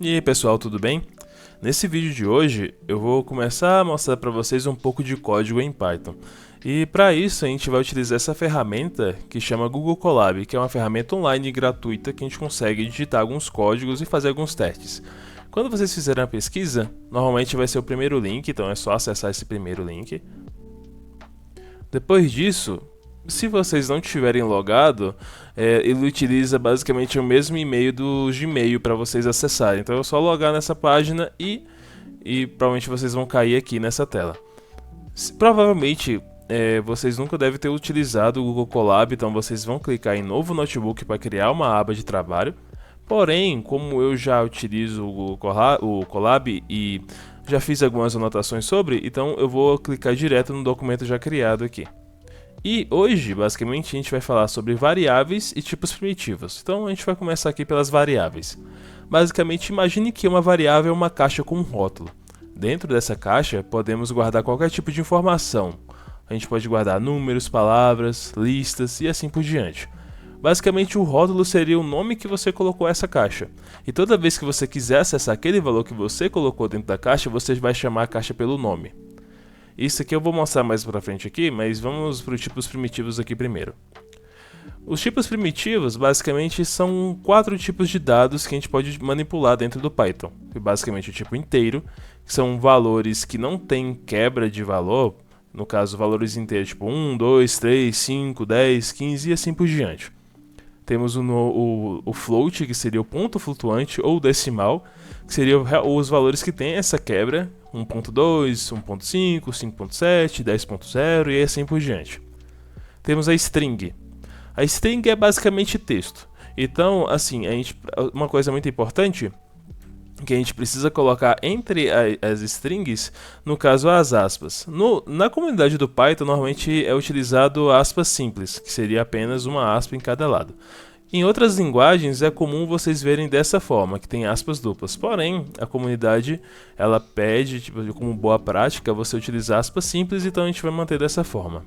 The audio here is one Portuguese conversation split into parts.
E aí pessoal, tudo bem? Nesse vídeo de hoje eu vou começar a mostrar para vocês um pouco de código em Python. E para isso a gente vai utilizar essa ferramenta que chama Google Colab, que é uma ferramenta online gratuita que a gente consegue digitar alguns códigos e fazer alguns testes. Quando vocês fizerem a pesquisa, normalmente vai ser o primeiro link, então é só acessar esse primeiro link. Depois disso, se vocês não tiverem logado, ele utiliza basicamente o mesmo e-mail do Gmail para vocês acessarem. Então é só logar nessa página e provavelmente vocês vão cair aqui nessa tela. Provavelmente vocês nunca devem ter utilizado o Google Colab, então vocês vão clicar em novo notebook para criar uma aba de trabalho. Porém, como eu já utilizo o Colab e já fiz algumas anotações sobre, então eu vou clicar direto no documento já criado aqui. E hoje, basicamente, a gente vai falar sobre variáveis e tipos primitivos. Então a gente vai começar aqui pelas variáveis. Basicamente, imagine que uma variável é uma caixa com um rótulo. Dentro dessa caixa, podemos guardar qualquer tipo de informação. A gente pode guardar números, palavras, listas e assim por diante. Basicamente, o rótulo seria o nome que você colocou a essa caixa. E toda vez que você quiser acessar aquele valor que você colocou dentro da caixa, você vai chamar a caixa pelo nome. Isso aqui eu vou mostrar mais pra frente aqui, mas vamos para os tipos primitivos aqui primeiro. Os tipos primitivos basicamente são 4 tipos de dados que a gente pode manipular dentro do Python. Basicamente o tipo inteiro, que são valores que não tem quebra de valor, no caso valores inteiros tipo 1, 2, 3, 5, 10, 15 e assim por diante. Temos o float, que seria o ponto flutuante, ou decimal, que seriam os valores que tem essa quebra, 1.2, 1.5, 5.7, 10.0 e assim por diante. Temos a string. A string é basicamente texto. Então, assim, uma coisa muito importante que a gente precisa colocar entre as strings, no caso as aspas. Na comunidade do Python, normalmente é utilizado aspas simples, que seria apenas uma aspa em cada lado. Em outras linguagens é comum vocês verem dessa forma, que tem aspas duplas. Porém, a comunidade ela pede, como boa prática, você utilizar aspas simples, então a gente vai manter dessa forma.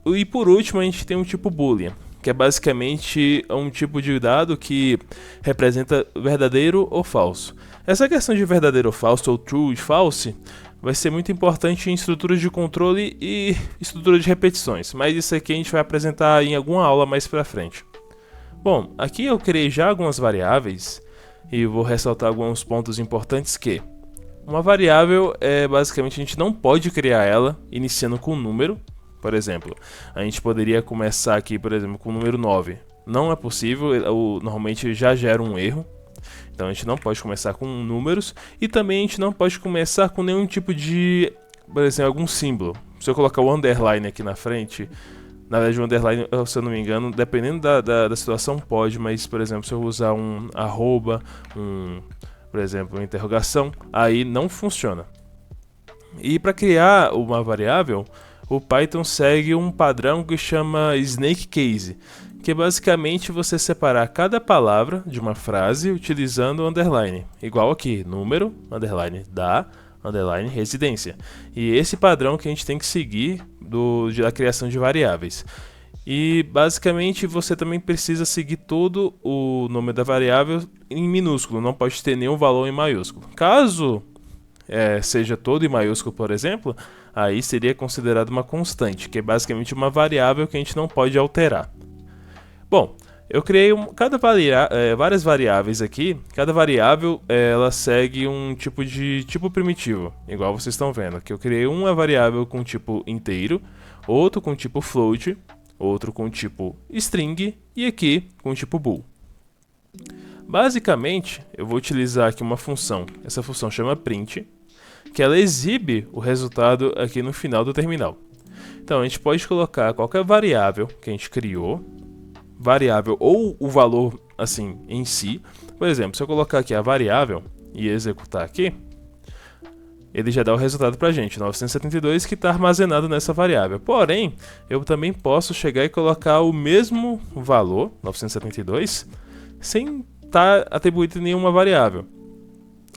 E por último, a gente tem um tipo boolean, que é basicamente um tipo de dado que representa verdadeiro ou falso. Essa questão de verdadeiro ou falso, ou true e false, vai ser muito importante em estruturas de controle e estrutura de repetições, mas isso aqui a gente vai apresentar em alguma aula mais pra frente. Bom, aqui eu criei já algumas variáveis e vou ressaltar alguns pontos importantes que uma variável basicamente a gente não pode criar ela iniciando com um número. Por exemplo, a gente poderia começar aqui, por exemplo, com o número 9. Não é possível, normalmente já gera um erro. Então a gente não pode começar com números e também a gente não pode começar com nenhum tipo de, por exemplo, algum símbolo. Se eu colocar o underline aqui na frente, na verdade o underline, se eu não me engano, dependendo da situação pode, mas por exemplo, se eu usar um arroba, por exemplo, uma interrogação, aí não funciona. E para criar uma variável, o Python segue um padrão que chama Snake Case, que é basicamente você separar cada palavra de uma frase utilizando o underline, igual aqui, número, underline, da, underline, residência. E esse padrão que a gente tem que seguir da criação de variáveis. E basicamente você também precisa seguir todo o nome da variável em minúsculo, não pode ter nenhum valor em maiúsculo. Caso seja todo em maiúsculo, por exemplo, aí seria considerado uma constante, que é basicamente uma variável que a gente não pode alterar. Bom, eu criei várias variáveis aqui. Cada variável ela segue um tipo primitivo, igual vocês estão vendo. Aqui eu criei uma variável com tipo inteiro, outro com tipo float, outro com tipo string e aqui com tipo bool. Basicamente, eu vou utilizar aqui uma função. Essa função chama print, que ela exibe o resultado aqui no final do terminal. Então a gente pode colocar qualquer variável que a gente criou, variável ou o valor assim em si. Por exemplo, se eu colocar aqui a variável e executar aqui, ele já dá o resultado pra gente, 972, que está armazenado nessa variável. Porém, eu também posso chegar e colocar o mesmo valor, 972, sem estar atribuído em nenhuma variável.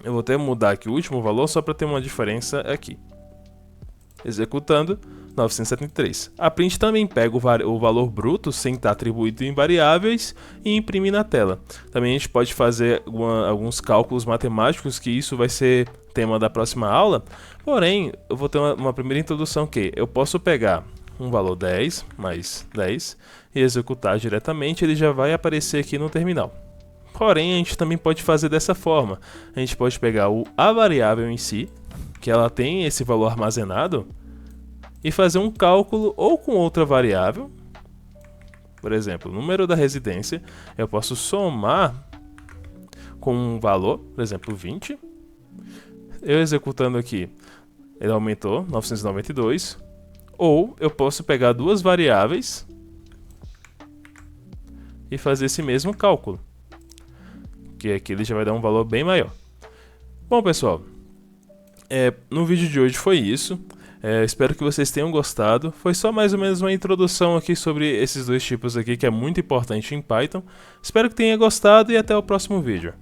Eu vou até mudar aqui o último valor só para ter uma diferença aqui. Executando, 973. A print também pega o valor bruto sem estar atribuído em variáveis e imprime na tela. Também a gente pode fazer alguns cálculos matemáticos, que isso vai ser tema da próxima aula. Porém, eu vou ter uma primeira introdução que eu posso pegar um valor 10 mais 10 e executar diretamente, ele já vai aparecer aqui no terminal. Porém, a gente também pode fazer dessa forma. A gente pode pegar a variável em si, que ela tem esse valor armazenado, e fazer um cálculo ou com outra variável. Por exemplo, o número da residência, eu posso somar com um valor, por exemplo, 20. Eu executando aqui, ele aumentou, 992. Ou eu posso pegar duas variáveis e fazer esse mesmo cálculo, que aqui ele já vai dar um valor bem maior. Bom, pessoal, no vídeo de hoje foi isso. Espero que vocês tenham gostado. Foi só mais ou menos uma introdução aqui sobre esses dois tipos aqui, que é muito importante em Python. Espero que tenha gostado e até o próximo vídeo.